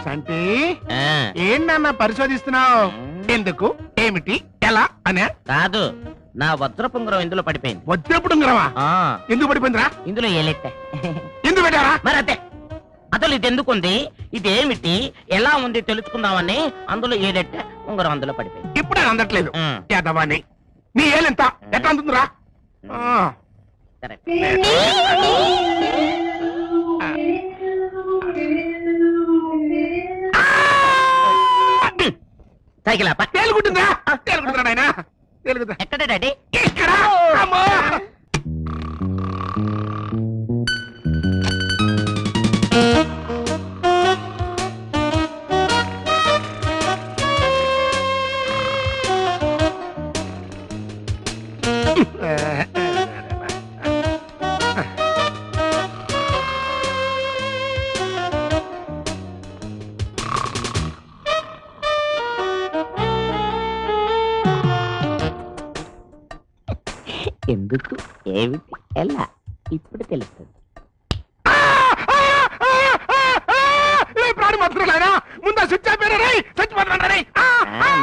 సంటి ఏంటన్నా పరిశోధిస్తున్నావు? ఎందుకు, ఏమిటి, ఎలా అనే? కాదు, నా వజ్రపుంగరం ఇందులో పడిపోయింది. వజ్రపుంగరమా? ఎందుకు పడిపోయిందిరా? ఇందులో ఏలెట్టే. ఎందుకు పెట్టారా? మరి అదే అసలు ఇది ఎందుకుంది, ఇదేమిటి, ఎలా ఉంది తెలుసుకుందామని అందులో ఏలెట్టే ఉంగరం అందులో పడిపోయింది. ఇప్పుడే అందట్లేదు యాదవాని. నీ ఏలెంత ఎట్లా అందుతుందిరా? సైకిల్ తేలుకుంటుందా? తేలుకుంటున్నా నాయన. తేలుకుంటా. ఎక్కడ డాడీ? ఇక్కడ. అమ్మో. ఎందుకు, ఏమిటి, ఎలా ఇప్పుడు తెలుస్తుంది.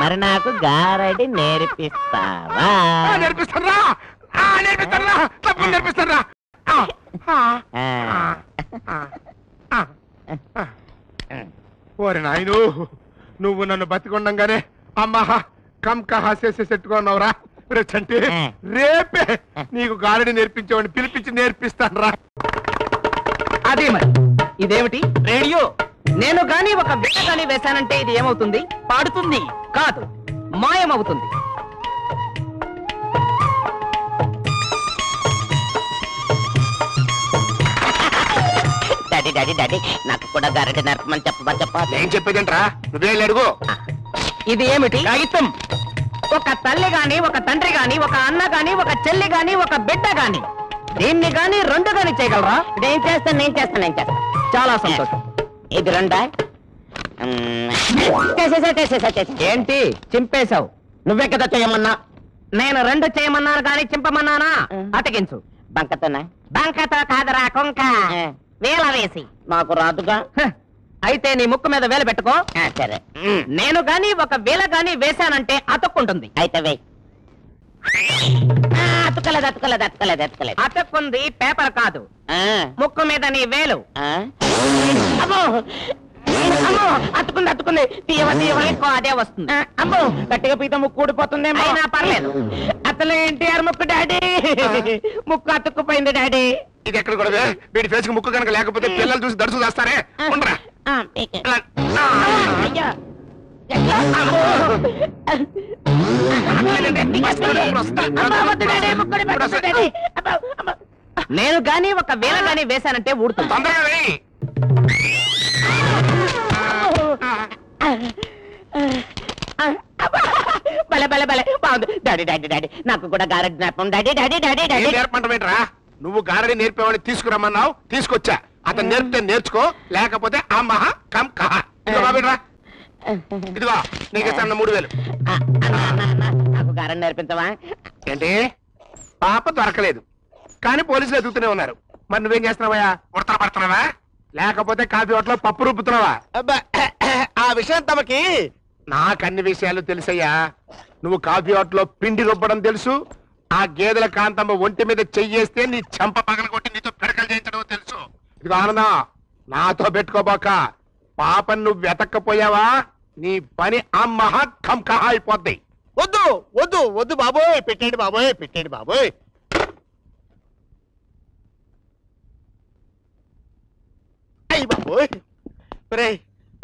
మరి నాకు గారడి నేర్పిస్తావా? నేర్పిస్తారా? నేర్పిస్తారా? తప్పని నేర్పిస్తారా? ఓరి నాయను, నువ్వు నన్ను బతికొండంగానే అమ్మా కమ్ కహా చేసేట్టుకున్నావురా. అంటే రేపే నీకు గారడి నేర్పించేవాడిని పిలిపించి నేర్పిస్తాను రా. అదే మరి ఇదేమిటి? రేడియో. నేను గాని ఒక బిడ్డ గాని వేశానంటే ఇది ఏమవుతుంది? పాడుతుంది కాదు, మాయమవుతుంది. డాడీ డాడీ డాడీ, నాకు కూడా గారడి నేర్పమని చెప్పా. ఏం చెప్పేదంట్రా? నువ్వే అడుగు. ఇది ఏమిటి? కాగితం. ఒక తల్లి గాని, ఒక తండ్రి గాని, ఒక అన్న గాని, ఒక చెల్లి గాని, ఒక బిడ్డ గాని దీన్ని గాని రెండు గాని చేయగలరా? నేను చేస్తాను. చాలా సంతోషం. ఇది రెండా? ఏంటి చింపేశావు? నువ్వే కదా చేయమన్నా. నేను రెండు చేయమన్నాను గాని చింపమన్నానా? అటకించు. బంకతోనా? బంకతో కాదురా కొంక, వేల వేసి. నాకు రాదుగా. అయితే నీ ముక్కు మీద వేలు పెట్టుకో. సరే. నేను గాని ఒక వేల గాని వేశానంటే అతుక్కుంటుంది. అయితే వేయ్. అతుక్కలేదు. అతుక్కుంది పేపర్ కాదు, ముక్కు మీద నీ వేలు. అతుకుంది. తీయవ ఎక్కువ అదే వస్తుంది. అమ్మో, గట్టిగా పీత ముక్కు ఊడిపోతుంది. అయినా పర్లేదు. అసలు ఎన్టీఆర్ ముక్కు డాడీ. ముక్కు అతుక్కుపోయింది డాడీ. ఇది ఎక్కడ కూడా వీడి ఫేస్ ముక్కు కనుక లేకపోతే పిల్లలు చూసి దడుసు చేస్తారే. ఉండరా? నేను గాని ఒక వేల గాని వేశానంటే ఊడుతుంది. తొందరగా వేయి. భలే బాగుంది. డాడీ నాకు కూడా గారడి నేర్పం. డాడీ నేర్పంటమేంట్రా? నువ్వు గారడి నేర్పేవాడిని తీసుకురమ్మన్నావు, తీసుకొచ్చా. అతను నేర్పితే నేర్చుకో, లేకపోతే అమ్మహ కమ్ కహ. ఇదిగో నీకు ఇస్తాను 3000. నాకు గారడి నేర్పించవా? ఏంటి? పాప దొరకలేదు కానీ పోలీసులు ఎదుగుతూనే ఉన్నారు. మరి నువ్వేం చేస్తున్నావా? ఉడతలు పడుతున్నావా లేకపోతే కాఫీ హోటల్లో పప్పు రుబ్బుతున్నావా? ఆ విషయం తమకి నాకన్ని విషయాలు తెలుసయ్యా. నువ్వు కాఫీ హోటల్లో పిండి రుబ్బడం తెలుసు, ఆ గేదెల కాంతమ్మ ఒంటి మీద చెయ్యేస్తే నీ చెంప పగల కొట్టి నీతో పిడకలు చేయించడం తెలుసు. ఇది ఆనందం, నాతో పెట్టుకోబోక. పాపను నువ్వు వెతక్కపోయావా నీ పని అమ్మహ కంకహ అయిపోద్ది. వద్దు వద్దు వద్దు బాబోయ్, పెట్టండి బాబోయ్, పెట్టండి బాబోయ్. అయ్యి బాబోయ్, రే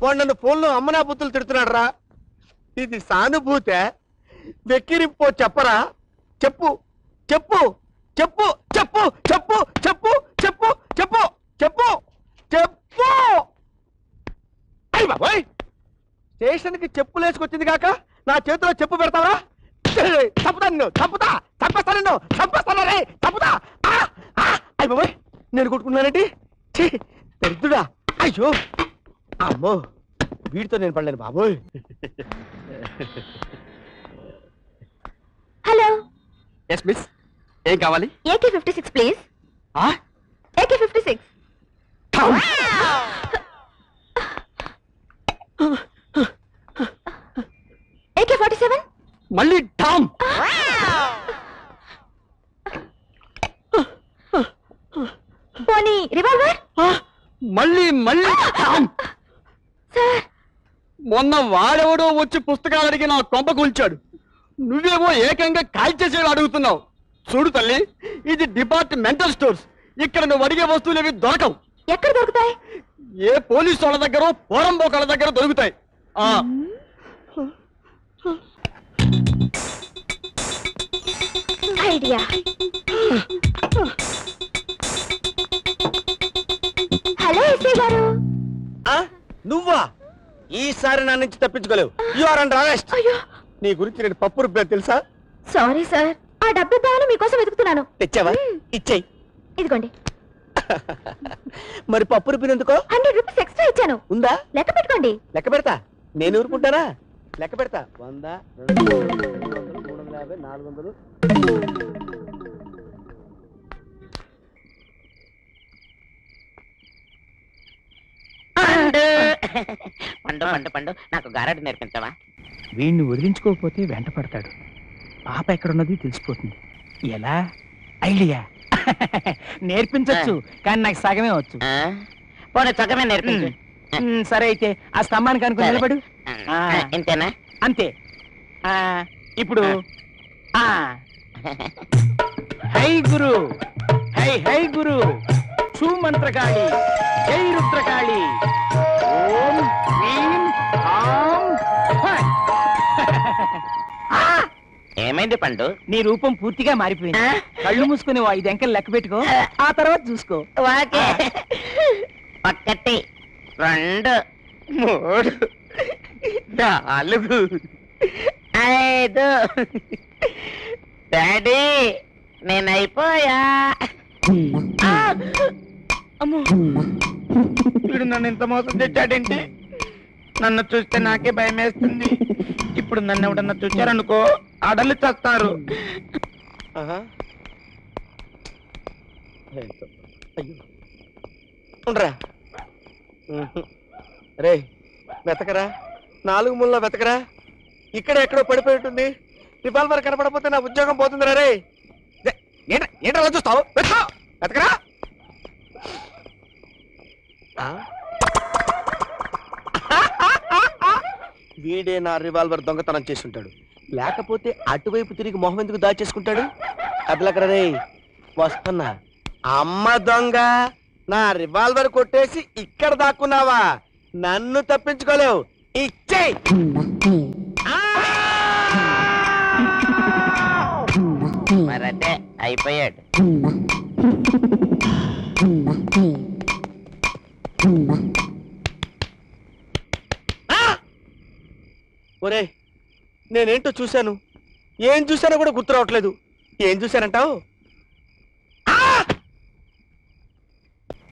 వాడు నన్ను ఫోన్లో అమ్మనా బుద్ధులు తిడుతున్నాడు రా. ఇది సానుభూతే వెక్కిరింపో చెప్పరా? చెప్పు చెప్పు చెప్పు చెప్పు చెప్పు చెప్పు చెప్పు చెప్పు చెప్పు చెప్పు. అయ్యి బాబోయ్, స్టేషన్కి చెప్పులేసుకొచ్చింది కాక నా చేతిలో చెప్పు పెడతావా? చంపుతా నిన్ను, చంపేస్తా నిన్ను, చంపేస్తాను రే, చంపుతా. అయ్యి బాబోయ్, నేను కొట్టుకున్నానండి. దరిద్రుడా, అయ్యో అమ్మో, వీడితో నేను పడలేను బాబోయ్. హలో. ఎస్ మిస్, ఏం కావాలి? AK-56 please. AK-56. AK-47. మళ్ళీ టామ్. పోనీ రివాల్వర్. మళ్ళీ మళ్ళీ టామ్. సార్, మొన్న వాడెవడో వచ్చి పుస్తకాలు అడిగి నా కొంప కూల్చాడు. నువ్వేమో ఏకంగా కాల్చేసేవి అడుగుతున్నావు. చూడు తల్లి, ఇది డిపార్ట్మెంటల్ స్టోర్స్. ఇక్కడ నువ్వు అడిగే వస్తువులు ఏవి దొరకవు. ఎక్కడ దొరుకుతాయి? ఏ పోలీసు వాళ్ళ దగ్గర పోరంబోకాల దగ్గర దొరుకుతాయి. ఐడియా. హలో ఎస్ఐ గారు. నువ్వా? ఈసారి నా నుంచి తప్పించుకోలేవు. You are under arrest. అయ్యో, నీ గురించి నేను పప్పు రుబ్బాను తెలుసా? Sorry sir. ఆ డబ్బు ఇద్దామని మీకోసం వెతుకుతున్నాను. తెచ్చావా? ఇచ్చేయి. ఇదిగోండి. మరి పప్పు రుబ్బినందుకో 100 రూపీస్ ఎక్స్ట్రా ఇచ్చాను. ఉందా? లెక్క పెట్టుకోండి. లెక్క పెడతా. నేను ఊరుకుంటానా? లెక్క పెడతా. 100, 200, 350, 400. పండు పండు పండు నాకు గారడి నేర్పించవా? వీడిని వదిలించుకోకపోతే వెంట పడతాడు. పాప ఎక్కడున్నది తెలిసిపోతుంది. ఎలా? ఐడియా. నేర్పించొచ్చు, కానీ నాకు సగమే వచ్చు. పోనీ సగమే నేర్పించు. సరే అయితే ఆ స్తంభానికి అనుకుని నిలబడు. ఇంతేనా? అంతే. ఇప్పుడు హై గురు, హై హై గురు, చూ మంత్రకాళి, జై రుద్రకాళి, ఓం హ్రీం ఆం ఫట్. ఏమైంది పండు? నీ రూపం పూర్తిగా మారిపోయింది. కళ్ళు మూసుకుని 5 అంకెలు లెక్క పెట్టుకో, ఆ తర్వాత చూసుకో. ఓకే. 1 2 3 4 5. డాడీ నేనైపోయా. అమ్మో, వీడు నన్ను ఇంత మోసం తెచ్చాడేంటి? నన్ను చూస్తే నాకే భయం వేస్తుంది. ఇప్పుడు నన్ను ఎవడన్నా చూచారనుకో అడలు చేస్తారు. ఉండరా రే, వెతకరా. 4 మూలలో వెతకరా. ఇక్కడ ఎక్కడో పడిపోయి ఉంటుంది. రివాల్వర్ కనపడపోతే నా ఉద్యోగం పోతుందిరా. రే ఏంటలా చూస్తావు? వెతకరా, వెతకరా. వీడే నా రివాల్వర్ దొంగతనం చేసుంటాడు. లేకపోతే అటువైపు తిరిగి మొహం ఎందుకు దాచేసుకుంటాడు? అదలకరా రే, వస్తున్నా. అమ్మ దొంగ, నా రివాల్వర్ కొట్టేసి ఇక్కడ దాక్కున్నావా? నన్ను తప్పించుకోలేవు. ఇచ్చేయ్. మరదే అయిపోయాడు. ఒరే, నేనేంటో చూశాను. ఏం చూశానో కూడా గుర్తు రావట్లేదు. ఏం చూశానంటావు?